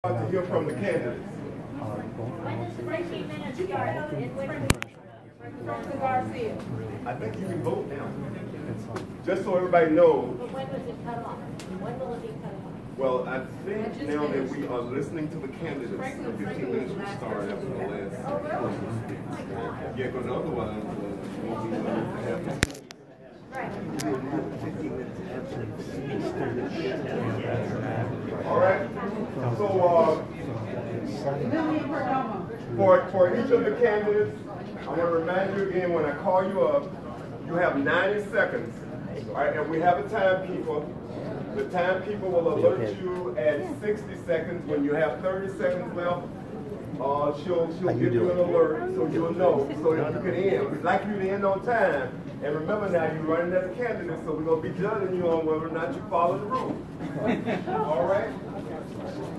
To hear from the candidates. I think you can vote now. Just so everybody knows. But when was it cut off? When will it be cut off? Well, I think now that we are listening to the candidates, the 15 minutes will start after the last. Oh, really? Yeah, because otherwise, we won't be able to have it. Right. All right. So, for each of the candidates, I want to remind you again, when I call you up, you have 90 seconds. All right, and we have a timekeeper. The timekeeper will alert you at 60 seconds. When you have 30 seconds left, she'll give you an alert so you'll know, so that you can end. We'd like you to end on time. And remember now, you're running as a candidate, so we're going to be judging you on whether or not you follow the rules. All right?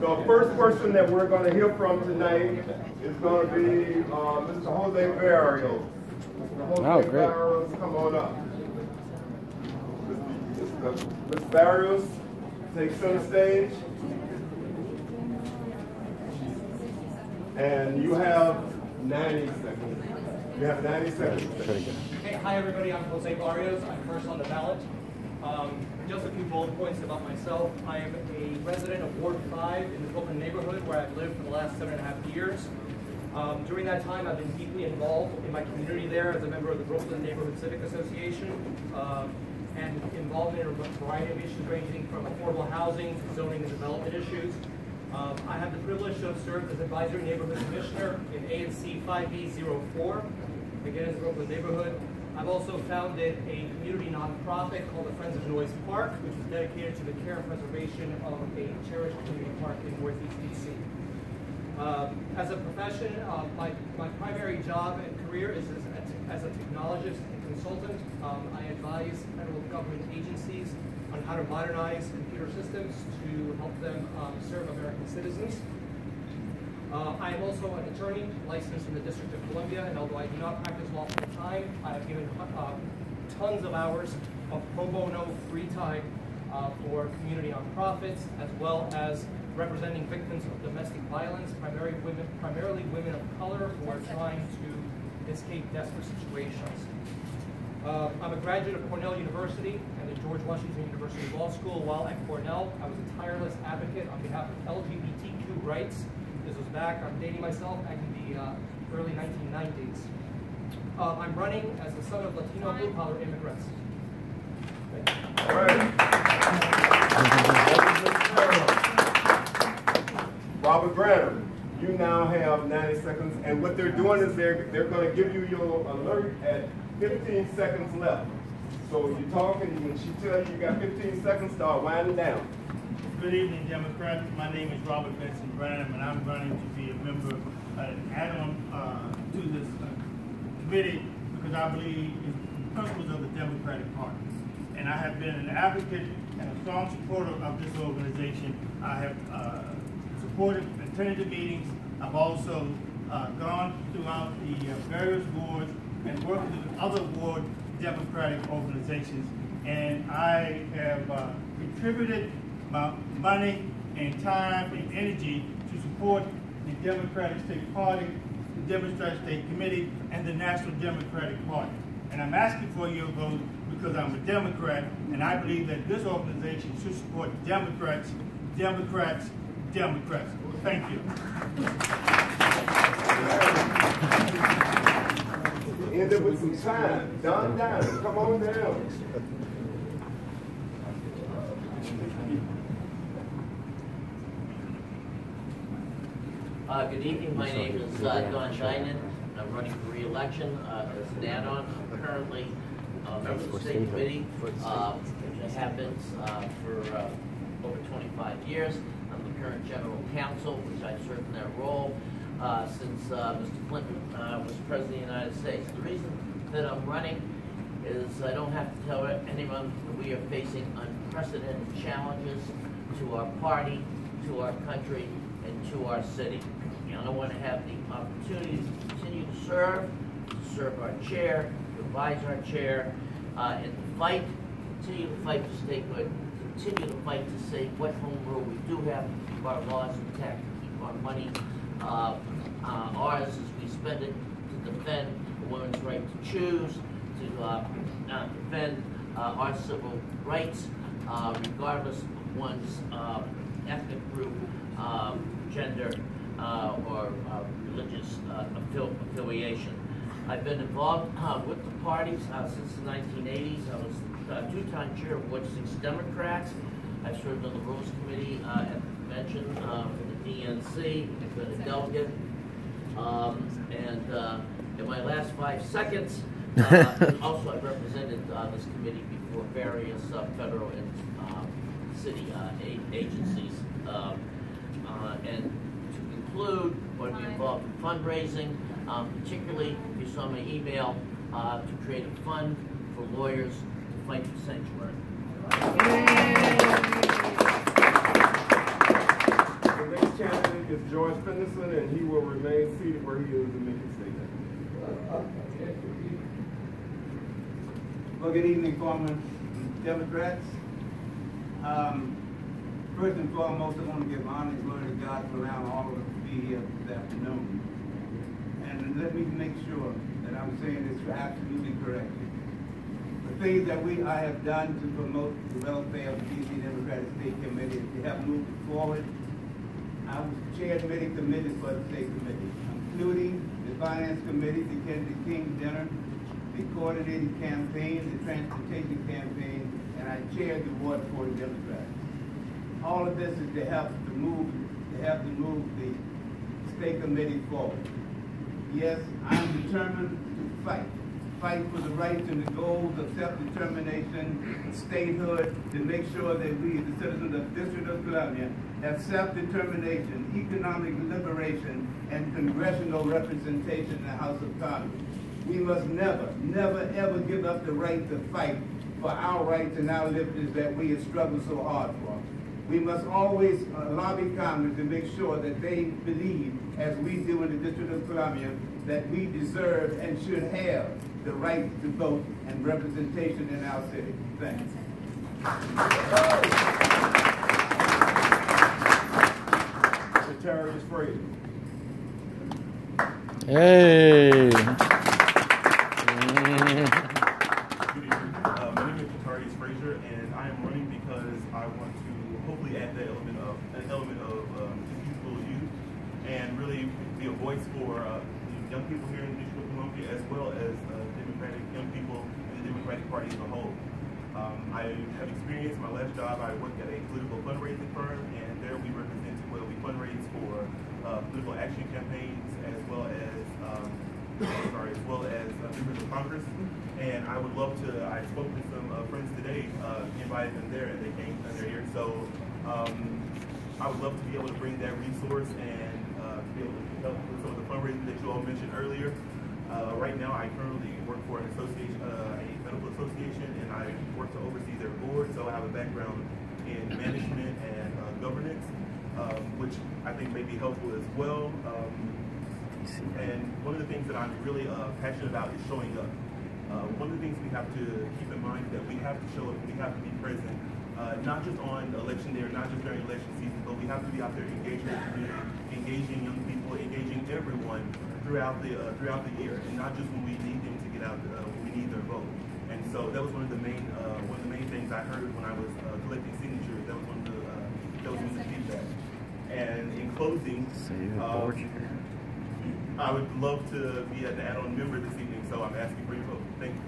The first person that we're going to hear from tonight is going to be Mr. Jose Barrios. Mr. Jose Barrios, come on up. Mr. Barrios, take center stage. And you have 90 seconds. You have 90 seconds. Hey, hi everybody, I'm Jose Barrios. I'm first on the ballot. Just a few bullet points about myself. I am a resident of Ward 5 in the Brooklyn neighborhood where I've lived for the last 7.5 years. During that time, I've been deeply involved in my community there as a member of the Brooklyn Neighborhood Civic Association and involved in a variety of issues ranging from affordable housing to zoning and development issues. I have the privilege to have served as Advisory Neighborhood Commissioner in ANC 5B04, again as a Brooklyn neighborhood. I've also founded a community nonprofit called the Friends of Noyes Park, which is dedicated to the care and preservation of a cherished community park in Northeast DC. As a profession, my primary job and career is as a technologist and consultant. I advise federal government agencies on how to modernize computer systems to help them serve American citizens. I am also an attorney licensed in the District of Columbia, and although I do not practice law full time, I have given tons of hours of pro bono free time for community nonprofits, as well as representing victims of domestic violence, primarily women of color who are trying to escape desperate situations. I'm a graduate of Cornell University and the George Washington University Law School. While at Cornell, I was a tireless advocate on behalf of LGBTQ rights. This was back, I'm dating myself, back in the early 1990s. I'm running as the son of Latino blue-collar immigrants. Thank you. All right. Robert Branham, you now have 90 seconds, and what they're doing is they're going to give you your alert at 15 seconds left. So you're talking, when she tells you you got 15 seconds, start winding down. Good evening, Democrats. My name is Robert Benson Branham, and I'm running to be a member, add-on to this committee because I believe in the principles of the Democratic Party. And I have been an advocate and a strong supporter of this organization. I have supported, attended the meetings. I've also gone throughout the various wards and worked with other ward Democratic organizations. And I have contributed my money and time and energy to support the Democratic State Party, the Democratic State Committee, and the National Democratic Party. And I'm asking for your vote because I'm a Democrat, and I believe that this organization should support Democrats, Democrats, Democrats. Thank you. End it with some time. Don Diamond, come on down. Good evening. My name is Don Dinan. I'm running for re-election as an add-on. I'm currently a member of the State Committee, which have been for over 25 years. I'm the current General Counsel, which I served in that role since Mr. Clinton was President of the United States. The reason that I'm running is I don't have to tell anyone that we are facing unprecedented challenges to our party, to our country, and to our city. And I want to have the opportunity to continue to serve our chair, to advise our chair, and to continue to fight for statehood, continue to fight to save what home rule we do have, keep our laws intact, to keep our money ours as we spend it, to defend a woman's right to choose, to defend our civil rights, regardless of one's ethnic group, gender, or religious affiliation. I've been involved with the parties since the 1980s. I was two-time chair of Ward 6 Democrats. I've served on the Rules Committee at the convention for the DNC. I've been a delegate. And in my last 5 seconds, also I've represented this committee before various federal and city agencies. And to conclude, I want to be involved in fundraising, particularly, if you saw my email, to create a fund for lawyers to fight for sanctuary. The next candidate is George Fenderson, and he will remain seated where he is and make his statement. Well, good evening, former Democrats. First and foremost, I want to give honor and glory to God for allowing all of us to be here this afternoon. And let me make sure that I'm saying this absolutely correctly. The things that I have done to promote the welfare of the D.C. Democratic State Committee, to have moved forward. I was chaired many committees for the State Committee, including the Finance Committee, the Kennedy King Dinner, the coordinating campaign, the transportation campaign, and I chaired the Ward 40 Democrats. All of this is to help to move the State Committee forward. Yes, I'm determined to fight for the rights and the goals of self-determination, statehood, to make sure that we, the citizens of the District of Columbia, have self-determination, economic liberation, and congressional representation in the House of Congress. We must never, never, ever give up the right to fight for our rights and our liberties that we have struggled so hard for. We must always lobby Congress to make sure that they believe, as we do in the District of Columbia, that we deserve and should have the right to vote and representation in our city. Thanks. Secretary Frazier. Hey. My name is Jatarius Frazier, and I am running because I want to hopefully add that an element of youthful youth, and really be a voice for young people here in the District of Columbia, as well as Democratic young people in the Democratic Party as a whole. I have experience in my last job. I worked at a political fundraising firm, and there we represented, we fundraise for political action campaigns, as well as members of Congress. And I would love to. I spoke to some friends today, invited them there, and they came and they're here. So I would love to be able to bring that resource and to be able to help with some of the fundraising that you all mentioned earlier. Right now, I currently work for an association, a medical association, and I work to oversee their board. So I have a background in management and governance, which I think may be helpful as well. And one of the things that I'm really passionate about is showing up. One of the things we have to keep in mind is that we have to show up, we have to be present, not just on election day or not just during election season, but we have to be out there engaging the community, engaging young people, engaging everyone throughout the year, and not just when we need them to get out, when we need their vote. And so that was one of the main things I heard when I was collecting signatures. That was one of the feedback. And in closing, I would love to be an add-on member this evening, so I'm asking for your vote. Thank you.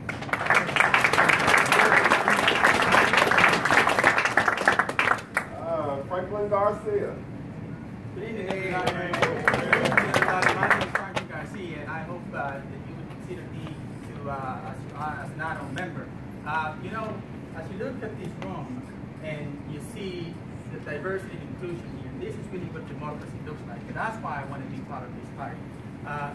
Franklin Garcia. Good evening, everybody. My name is Franklin Garcia, and I hope that you would consider me as an add-on member. You know, as you look at this room and you see the diversity and inclusion here, this is really what democracy looks like, and that's why I want to be part of this party. I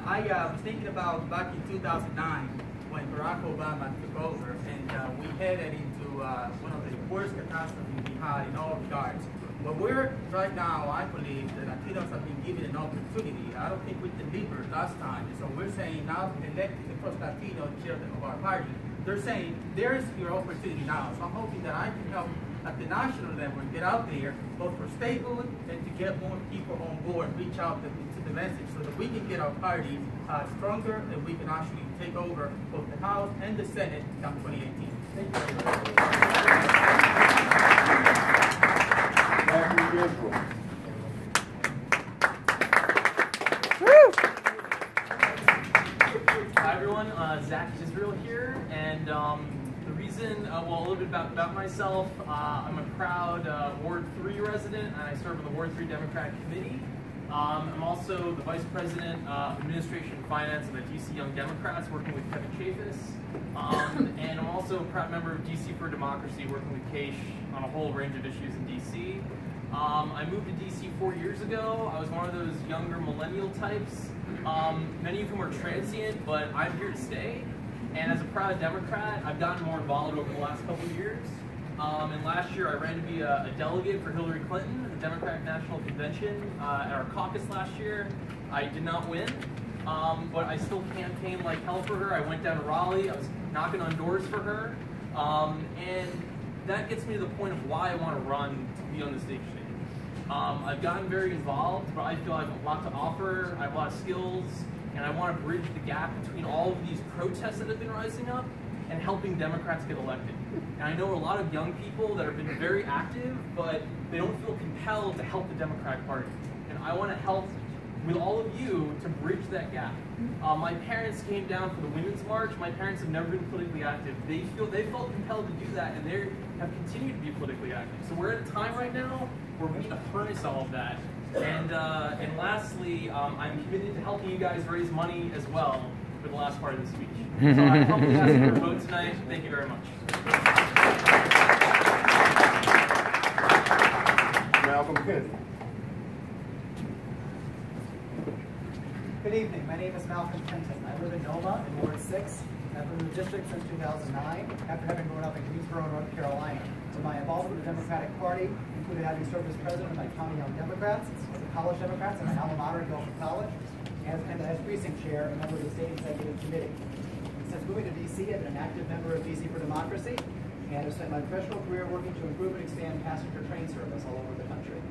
was thinking about back in 2009 when Barack Obama took over, and we headed into one of the worst catastrophes we had in all regards. But we're right now, I believe that Latinos have been given an opportunity. I don't think we delivered last time, so we're saying now electing the first Latino chair of our party, they're saying there's your opportunity now. So I'm hoping that I can help at the national level and get out there, both for statehood and to get more people on board, reach out to the message so that we can get our party stronger and we can actually take over both the House and the Senate come 2018. Thank you very much. Hi everyone, Zach Israel here, and the reason, well, a little bit about myself, I'm a proud Ward 3 resident, and I serve on the Ward 3 Democratic Committee. I'm also the Vice President of Administration and Finance of the DC Young Democrats, working with Kevin Chafis, and I'm also a proud member of DC for Democracy, working with Keish on a whole range of issues in DC. I moved to DC 4 years ago. I was one of those younger millennial types, many of whom are transient, but I'm here to stay. And as a proud Democrat, I've gotten more involved over the last couple of years. And last year I ran to be a delegate for Hillary Clinton at the Democratic National Convention at our caucus last year. I did not win, but I still campaigned like hell for her. I went down to Raleigh, I was knocking on doors for her. And that gets me to the point of why I want to run to be on the stage today. I've gotten very involved, but I feel I have a lot to offer, I have a lot of skills, and I want to bridge the gap between all of these protests that have been rising up and helping Democrats get elected. And I know a lot of young people that have been very active, but they don't feel compelled to help the Democratic Party. And I want to help with all of you to bridge that gap. My parents came down for the Women's March. My parents have never been politically active. They felt compelled to do that, and they have continued to be politically active. So we're at a time right now where we need to harness all of that. And lastly, I'm committed to helping you guys raise money as well for the last part of the speech. So I'm humbly asking for a vote tonight. Thank you very much. Malcolm Kennedy. Good evening. My name is Malcolm Kenton. I live in Noma in Ward 6. I've been in the district since 2009, after having grown up in Greensboro, North Carolina. So my involvement with the Democratic Party included having served as president of my county Young Democrats, as a college Democrats, and my alma mater at Guilford College, and as precinct chair and member of the state executive committee. Since moving to DC, I've been an active member of DC for Democracy, and I've spent my professional career working to improve and expand passenger train service all over the country.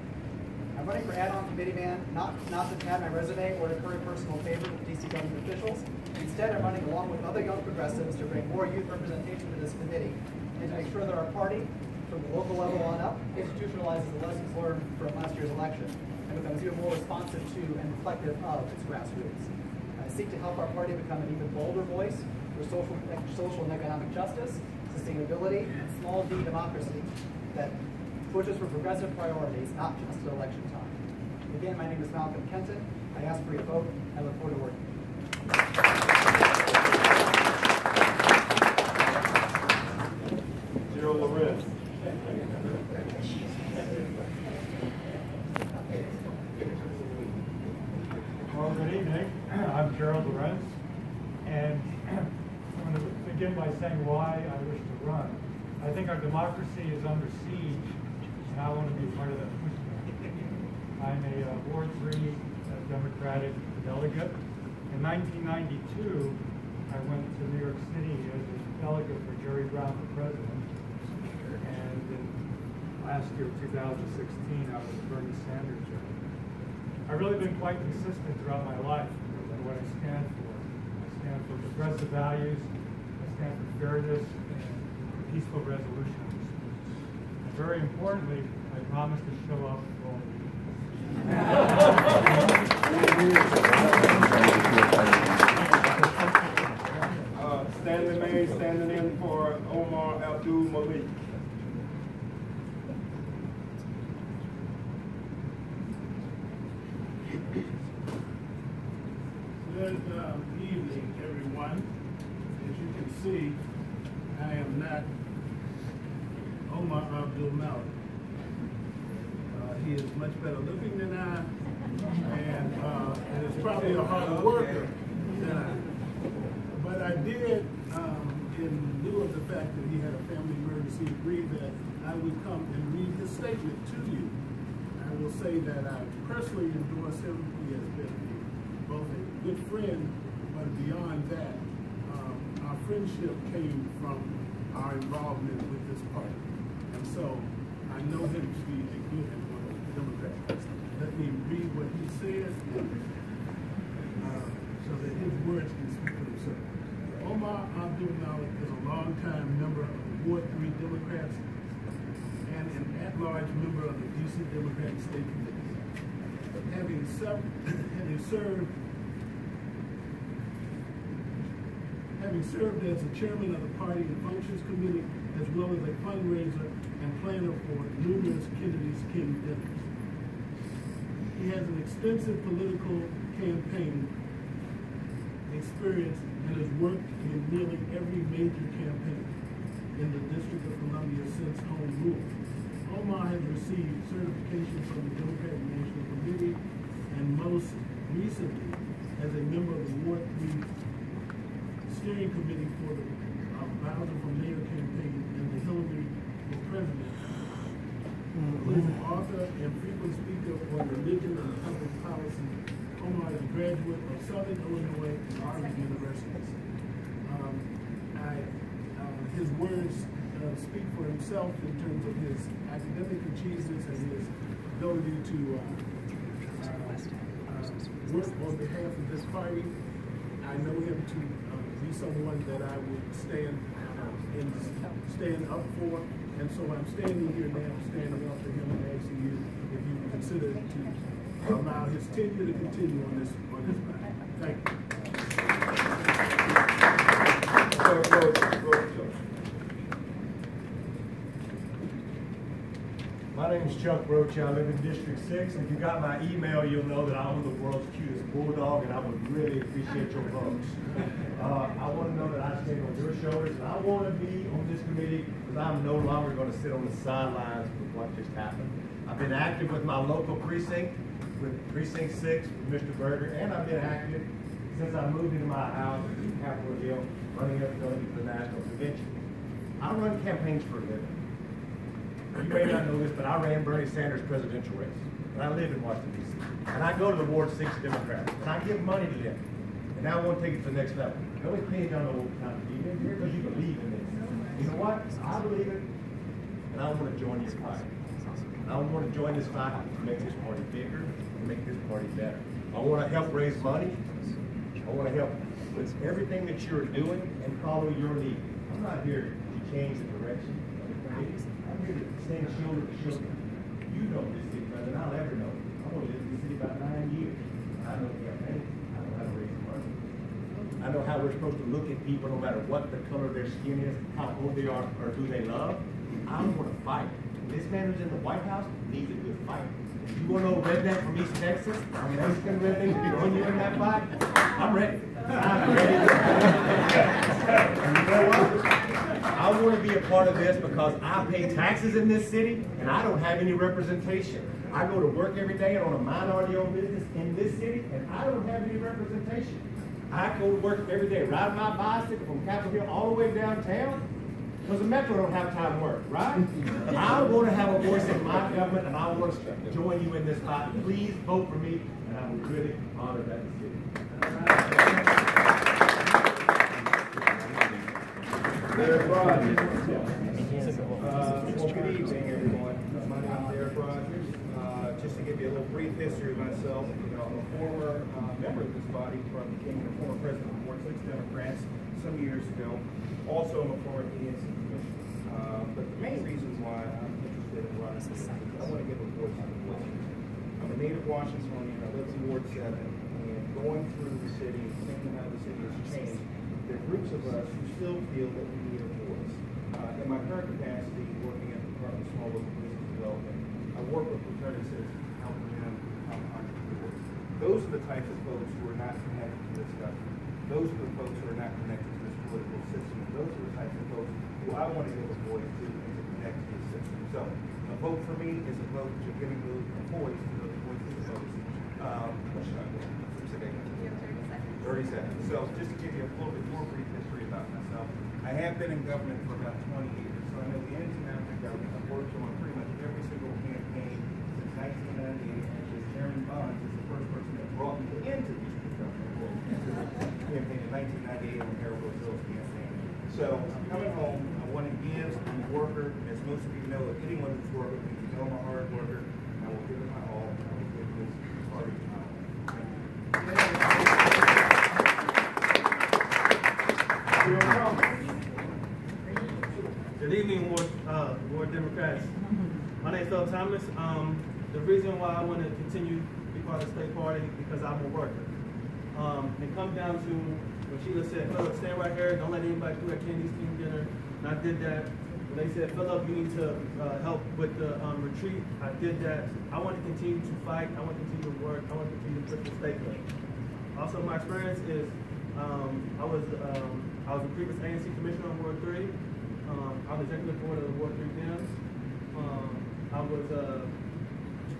I'm running for add-on committee man, not to pad my resume or to curry personal favor with DC government officials. Instead, I'm running along with other young progressives to bring more youth representation to this committee and to make sure that our party, from the local level on up, institutionalizes the lessons learned from last year's election and becomes even more responsive to and reflective of its grassroots. I seek to help our party become an even bolder voice for social and economic justice, sustainability, and small d democracy that pushes for progressive priorities, not just at election time. Again, my name is Malcolm Kenton. I ask for your vote. I look forward to working. Gerald Lorenz. Well, good evening. I'm Gerald Lorenz, and I'm going to begin by saying why I wish to run. I think our democracy is under siege, and I want to be part of that pushback. I'm a Ward 3 Democratic delegate. In 1992, I went to New York City as a delegate for Jerry Brown for president. And in last year, 2016, I was Bernie Sanders delegate. I've really been quite consistent throughout my life with what I stand for. I stand for progressive values, I stand for fairness and peaceful resolutions. And very importantly, I promise to show up for all of you. Stanley May standing in for Omar Abdul Malik. Good evening, everyone. As you can see, I am not Omar Abdul Malik. He is much better looking than I, and is probably a harder worker than I. But I did, in lieu of the fact that he had a family emergency, agree that I would come and read his statement to you. I will say that I personally endorse him. He has been both a good friend, but beyond that, our friendship came from our involvement with this party. And so I know him to be a good Democrat. Let me read what he said so that his words can speak for themselves. Omar Abdul Malik is a longtime member of the Ward 3 Democrats and an at-large member of the DC Democratic State Committee. Having served as the chairman of the Party and Functions Committee, as well as a fundraiser and planner for numerous Kennedy's King dinners. He has an extensive political campaign experience and has worked in nearly every major campaign in the District of Columbia since home rule. Omar has received certification from the Democratic National Committee and most recently as a member of the Ward 3 Steering Committee for the Bowser for Mayor campaign and the Hillary for President. He is an author and frequent speaker on religion and public policy. Omar is a graduate of Southern Illinois and Harvard universities. His words speak for himself in terms of his academic achievements and his ability to work on behalf of this party. I know him to be someone that I would stand up for, and so I'm standing here now, standing up for him and asking you if you would consider to allow his tenure to continue on this matter. Thank you. My name is Chuck Roach. I live in District 6. If you got my email, you'll know that I'm the world's cutest bulldog, and I would really appreciate your votes. I want to know that I stand on your shoulders, and I want to be on this committee because I'm no longer going to sit on the sidelines with what just happened. I've been active with my local precinct, with Precinct 6, with Mr. Berger, and I've been active since I moved into my house in Capitol Hill, running up for the National Convention. I run campaigns for a living. You may not know this, but I ran Bernie Sanders' presidential race. And I live in Washington, D.C. And I go to the Ward 6 Democrats. And I give money to them. And now I want to take it to the next level. Nobody pays down the old time to be in here because you believe in this. You know what? I believe it. And I want to join this fight. And I want to join this fight to make this party bigger and make this party better. I want to help raise money. I want to help with everything that you're doing and follow your lead. I'm not here to change the direction of the committee. I'm here to stand shoulder to shoulder. You know this city better than I'll ever know. I want to live in this city about 9 years. I know campaigns. I know how to raise money. I know how we're supposed to look at people no matter what the color of their skin is, how old they are, or who they love. I want to fight. This man who's in the White House needs a good fight. If you want to know a redneck from East Texas, an Mexican redneck to join you in that fight, I'm ready. I'm ready. And you know what? I want to be a part of this because I pay taxes in this city and I don't have any representation. I go to work every day and own a minority-owned business in this city and I don't have any representation. I go to work every day, ride my bicycle from Capitol Hill all the way downtown because the Metro don't have time to work, right? I want to have a voice in my government and I want to join you in this fight. Please vote for me and I would really honor that decision. Derek Rogers. Well, good evening, everyone. My name is Derek Rogers. Just to give you a little brief history of myself, I'm a former member of this body, became a former president of Ward 6 Democrats some years ago. Also, I'm a former DNC commissioner. But the main reasons why I'm interested in running is I want to give a voice to the voices. I'm a native Washingtonian. I live in Ward 7, and going through the city, thinking how the city has changed, there are groups of us who still feel that we need a voice. In my current capacity, working at the Department of Small Local Business Development, I work with fraternity citizens, helping them become entrepreneurs. Those are the types of folks who are not connected to this government. Those are the folks who are not connected to this political system. And those are the types of folks who I want to give a voice to and to connect to the system. So a vote for me is a vote to giving a voice to those voices of folks. What should I do? 30 seconds. So just to give you a little bit more brief history about myself, I have been in government for about 20 years. So I know the ins and outs of government. I've worked on pretty much every single campaign since 1998. Actually, Chairman Bonds is the first person that brought me into district government. Campaign in 1998 on Harold Rosell's campaign. So I'm coming home. I want to give worker, as most of you know, if anyone who's working, you know I'm a hard worker. I will give it my all. I will give this party my all. Good evening, Ward Democrats. My name is Phil Thomas. The reason why I want to continue to be part of the state party because I'm a worker. It comes down to when Sheila said, "Philip, stand right here. Don't let anybody do that Candy's King dinner." And I did that. When they said, "Philip, you need to help with the retreat," I did that. I want to continue to fight. I want to continue to work. I want to continue to push the state thing. Also, my experience is I was a previous ANC commissioner on Ward 3. I was executive board of the Ward 3 Dems. I was a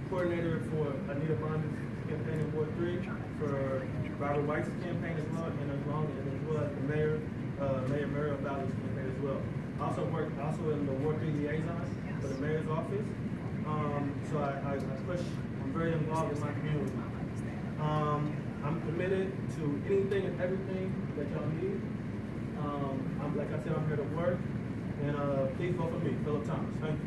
coordinator for Anita Bondi's campaign in Ward 3, for Robert White's campaign as well, and as well as the Mayor Muriel Valley's campaign as well. I also worked in the Ward 3 liaison for the mayor's office. So I push. I'm very involved in my community. I'm committed to anything and everything that y'all need. Like I said, I'm here to work. And please vote for me, Philip Thomas. Thank you.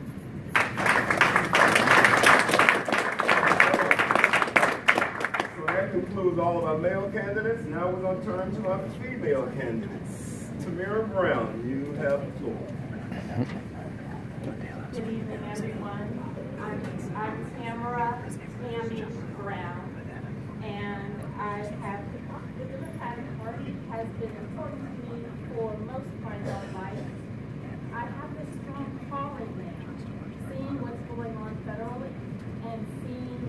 So that concludes all of our male candidates. Now we're going to turn to our female candidates. Tamira Brown, you have the floor. Good evening, everyone. I'm Tamara Tammy Brown, and the Democratic Party has been important to me for most of my adult life. I have this strong calling now, seeing what's going on federally and seeing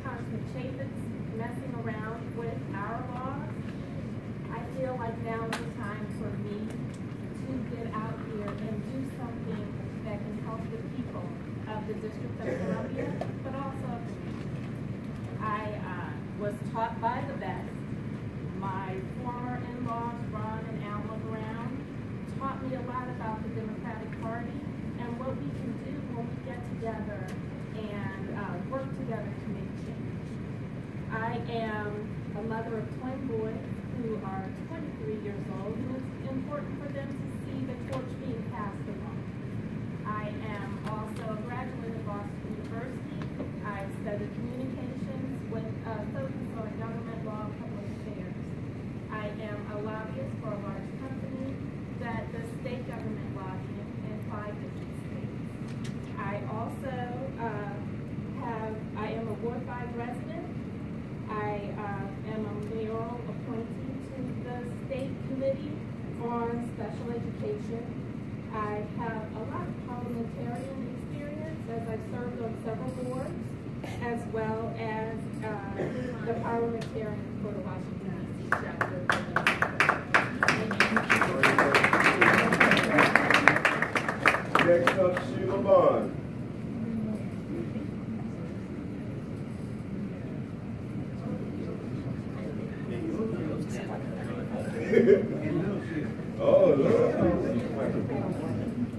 Congressman Chaffetz messing around with our laws. I feel like now is the time for me to get out here and do something that can help the people of the District of Columbia, but also of the nation. I was taught by the best. My former in-laws, Ron and Alma Brown, taught me a lot about the Democratic Party and what we can do when we get together and work together to make change. I am a mother of twin boys who are 23 years old, and it's important for them to see the torch being passed along. I am also a graduate of Boston University. I studied communications with a focus on government law and public affairs. I am a lobbyist for a large company that does state government lobbying in 5 different states. I also I am a Ward 5 resident. I am a mayoral appointee to the State Committee on Special Education. I have a lot of parliamentarian experience as I've served on several boards, as well as the parliamentarian for the Washington, D.C. chapter. Next up, Sheila Bond. Oh, Lord.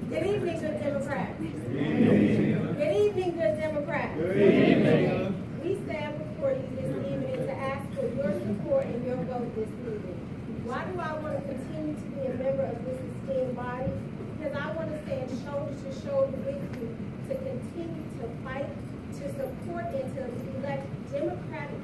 Good evening, good Democrats. Good evening, good Democrats. Good evening. We stand before you this evening to ask for your support and your vote this evening. Why do I want to continue to be a member of this esteemed body? Because I want to stand shoulder to shoulder with you to continue to fight, to support, and to elect Democratic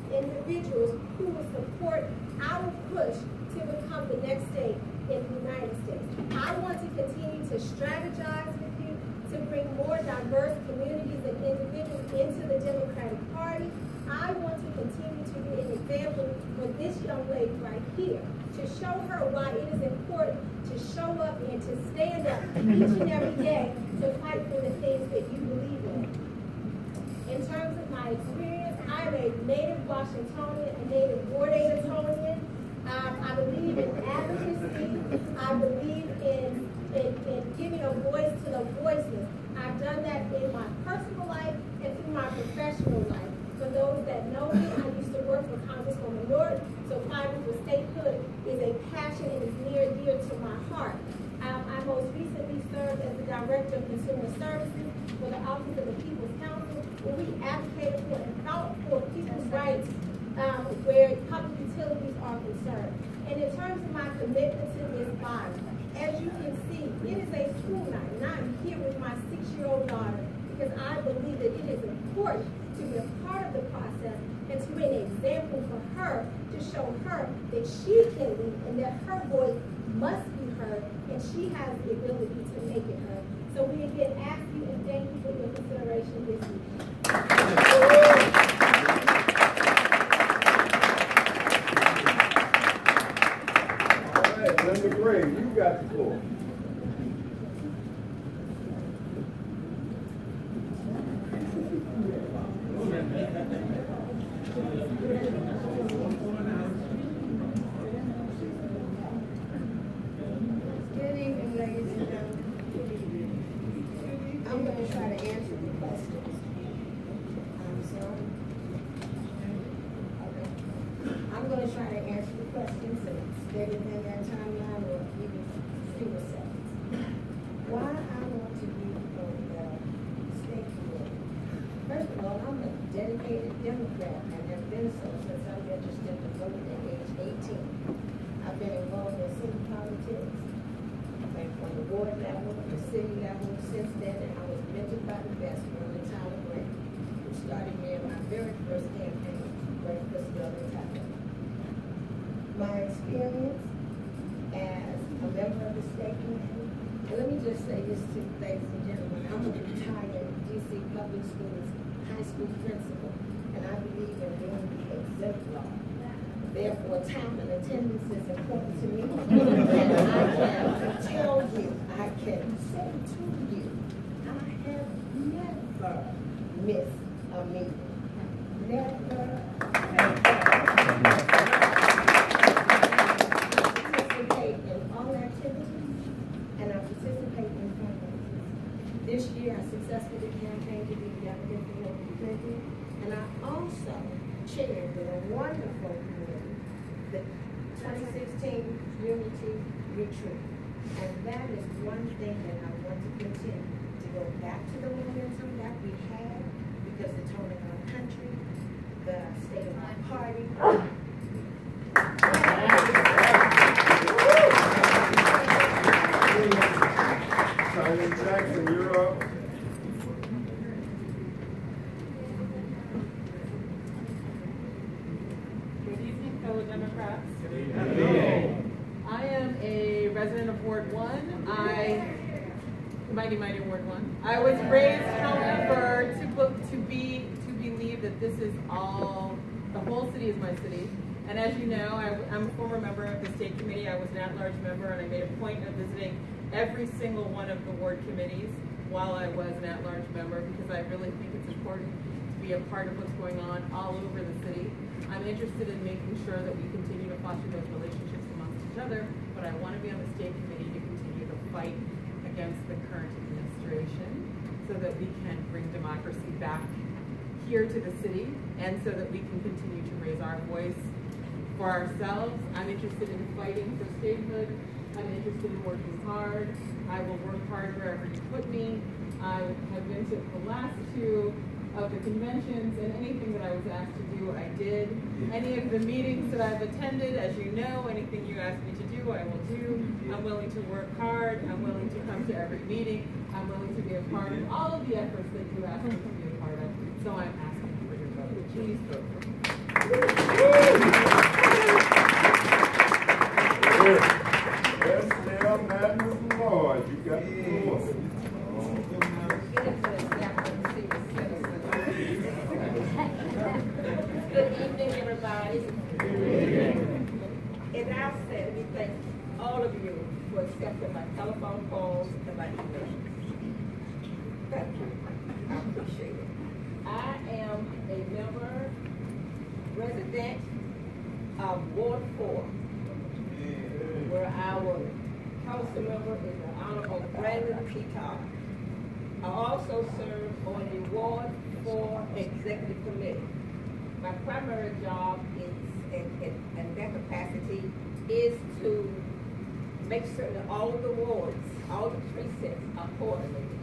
individuals who will support our push to become the next state in the United States. I want to continue to strategize with you to bring more diverse communities and individuals into the Democratic Party. I want to continue to be an example for this young lady right here, to show her why it is important to show up and to stand up each and every day to fight for the things that you believe in. In terms of my experience, I'm a native Washingtonian, a native Ward 8-tonian. I believe in advocacy. I believe in giving a voice to the voiceless. I've done that in my personal life and through my professional life. For those that know me, I used to work for Congresswoman Norton, so fighting for statehood is a passion and is near and dear to my heart. I most recently served as the Director of Consumer Services for the Office of the People's Council, where we advocated for and fought for people's rights where public utilities are concerned. And in terms of my commitment to this body, as you can see, it is a school night, and I'm here with my 6-year-old daughter because I believe that it is important to be a part of the process and to be an example for her, to show her that she can lead and that her voice must be heard and she has the ability to make it heard. So we again ask you and thank you for your consideration this evening. All right, Linda Gray, you got the floor. Good evening, ladies and gentlemen. I'm going to try to answer the questions. I'm sorry. Okay. I'm going to try to answer the questions and stay within that timeline or even fewer seconds. Why I want to be on the state committee. First of all, I'm a dedicated Democrat and have been so since I registered to vote at age 18. I've been involved in city politics. From the ward level, the city level, since then, and I was mentored by the best one, Tyler Grant, who started me in my very first campaign right for Southern Tyler. My experience as a member of the state committee, and let me just say this to ladies and gentlemen, I'm a retired DC Public Schools high school principal, and I believe in being the exemplar. Therefore, time and attendance is important to me. And I can tell you, I can say to you, I have never missed a meeting. Never, I participate in all activities, and I participate in fundraisers. This year, I successfully campaigned to be the delegate for Hillary Clinton, and I also chaired with a wonderful committee the 2016 Unity Retreat. And that is one thing that I want to continue, to go back to the momentum that we had, because the tone of our country, the state of our party. Simon Jackson, you're up. Fellow Democrats. I am a resident of Ward 1. Mighty Ward 1. I was raised, however, to believe that this is all, the whole city is my city. And as you know, I'm a former member of the state committee. I was an at-large member, and I made a point of visiting every single one of the ward committees while I was an at-large member, because I really think it's important to be a part of what's going on all over the city. I'm interested in making sure that we continue to foster those relationships amongst each other, but I want to be on the state committee to continue to fight against the current administration so that we can bring democracy back here to the city, and so that we can continue to raise our voice for ourselves. I'm interested in fighting for statehood. I'm interested in working hard. I will work hard wherever you put me. I have been to the last 2 of the conventions, and anything that I was asked to do, I did. Any of the meetings that I've attended, as you know, anything you ask me to do, I will do. I'm willing to work hard. I'm willing to come to every meeting. I'm willing to be a part of all of the efforts that you ask me to be a part of. So I'm asking for your vote. Please vote for me. Yes, ma'am, Madam Lord, you got the floor. Good evening, everybody. And I said, we thank all of you for accepting my telephone calls and my emails. Thank you. I appreciate it. I am a member, resident of Ward 4, where our council member is the Honorable Brandon Peacock. I also serve on the Ward 4 Executive Committee. My primary job is, in that capacity, is to make certain that all of the wards, all the precincts are coordinated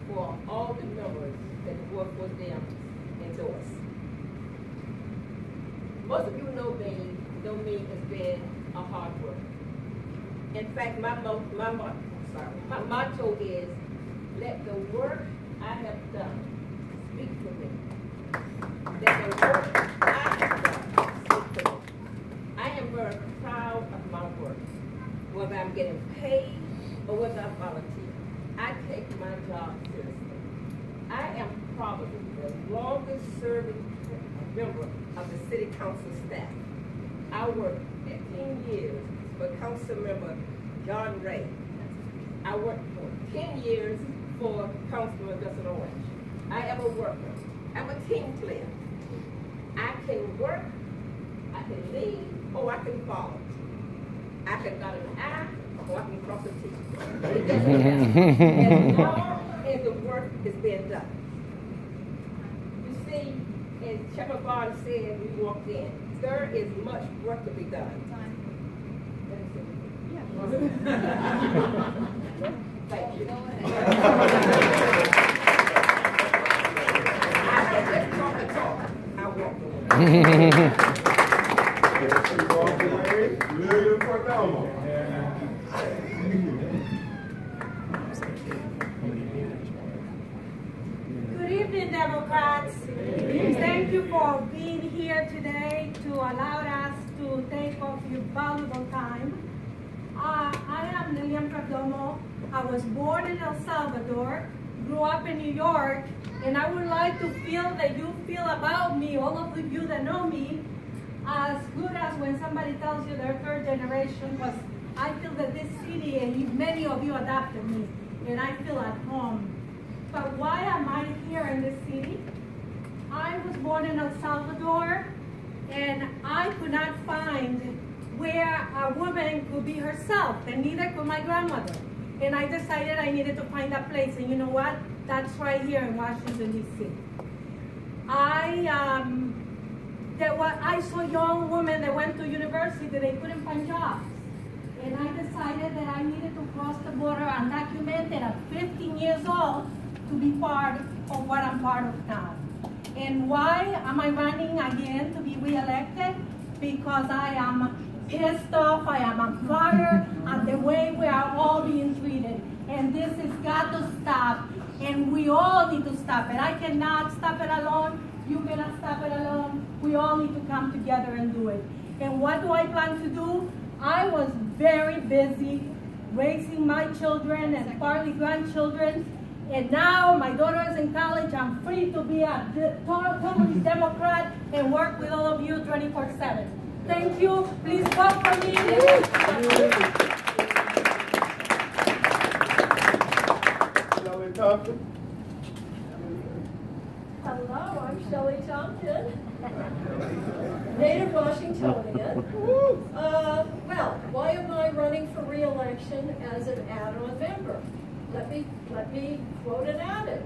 for all the members that the Ward 4 Dems endorse. Most of you know me as being a hard worker. In fact, my motto is, let the work I have done speak for me. Let the work I have done speak for me. I am very proud of my work, whether I'm getting paid or whether I'm volunteering. I take my job seriously. I am probably the longest serving member of the city council staff. I worked 15 years for Council Member John Ray. I worked for 10 years for Councilman Dustin Orange. I am a worker. I'm a team player. I can work, I can lead, or I can follow. I can dot an I, or I can cross a T. It doesn't matter. As long as the work is being done. You see, as Chairman Bond said when we walked in, there is much work to be done. Thank you. I walked away. Good evening, Democrats. Thank you for being here today to allow us to take off your valuable time. I am Lilian Perdomo. I was born in El Salvador, grew up in New York, and I would like to feel that you feel about me, all of you that know me, as good as when somebody tells you they're third generation, because I feel that this city, and many of you adopted me, and I feel at home. But why am I here in this city? I was born in El Salvador, and I could not find where a woman could be herself, and neither could my grandmother. And I decided I needed to find a place, and you know what? That's right here in Washington, D.C. I saw young women that went to university, they couldn't find jobs. And I decided that I needed to cross the border undocumented at 15 years old to be part of what I'm part of now. And why am I running again to be reelected? Because I am pissed off, I am unfired at the way we are all being treated. And this has got to stop, and we all need to stop it. I cannot stop it alone, you cannot stop it alone. We all need to come together and do it. And what do I plan to do? I was very busy raising my children and partly grandchildren. And now my daughter is in college. I'm free to be a totally Democrat and work with all of you 24/7. Thank you. Please vote for me. Shelley Thompson. Hello, I'm Shelley Thompson, native Washingtonian. Well, why am I running for re-election as an add-on member? Let me quote an adage.